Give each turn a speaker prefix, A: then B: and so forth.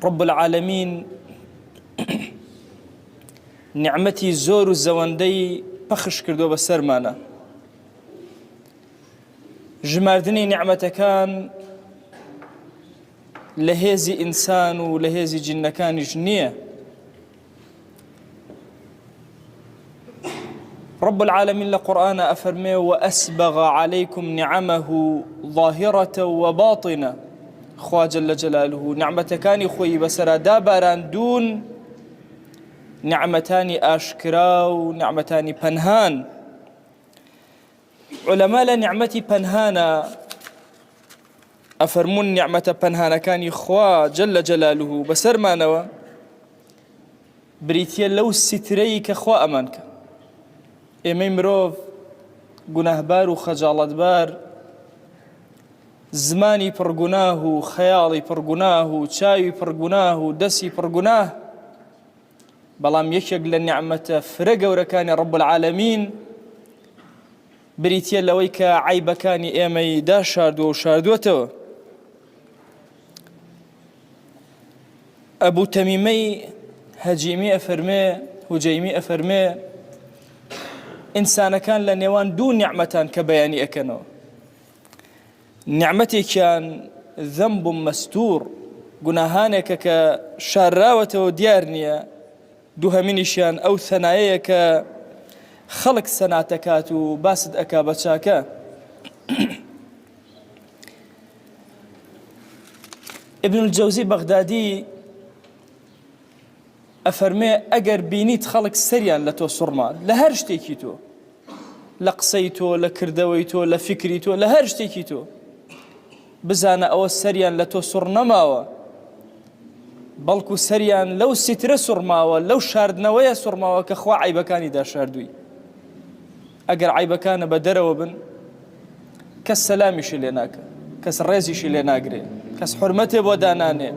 A: رب العالمين نعمتي زور الزواندي بخش كردو بسرمانا ژماردنی نعمەتەکان لە هێزی ئینسان و لە هێزی جنەکانیش نییە. رب العالمين لقرآن أفرمي وأسبغ عليكم نعمه ظاهرة وباطنة خوا جل جلاله نعمتكاني خوي بسرا داباران دون نعمتاني آشكرا ونعمتاني پنهان. علماء لنعمتي پنهانا أفرمون نعمة پنهانا كاني خوا جل جلاله بسر ما نوا بريتيا لو ستريك خوا أمانك ئێمەی مرۆڤ گوناهبار و خەجاڵەتبار زمانی پڕگوناه و خەیاڵی پڕگوناه و چاوی پڕگوناه و دەستی پڕگوناه بەڵام یەکێک لە نیعمەتە فرە گەورەکانی رب العالمین بریتیە لەوەی کە عیبەکانی ئێمەی داشاردووە و شاردووەتەوە. ئەبوو تەمیمەی هەجیمی ئەفەرمێ هوجەیمی ئەفەرمێ ئینسانەکان لە نێوان دوو نیعمەتان کە بەیانی ئەکەنەوە نیعمەتێکیان ذەنب مەستوور گوناهانێکە کە شارراوەتەوە دیار نییە، دووهەمینیشیان ئەو ثەنایەیە کە خەڵک سەناتەکات و باست ئەکا بە چاکە. ابن الجەوزی بەغدادی ئەفەرمێ ئەگەر بینیت خەڵک سەریان لە تۆ سوڕمان لە هەر شتێکی تۆ، لە قسەی تۆ، لە کردەوەی تۆ، لە فکری تۆ، لە هەر شتێکی تۆ، بزانە ئەوە سەریان لە تۆ سوڕ نەماوە، بەڵکو سەریان لەو سترە سوڕماوە، لەو شاردنەوەیە سوڕماوە کە خوا عیبەکانی داشاردووی. ئەگەر عیبەکانە بە دەرەوە بن کەس سەلامیشی لێ ناکە، کەس ڕێزیشی لێ ناگرێ، کەس حورمەتێ بۆ دانانێ،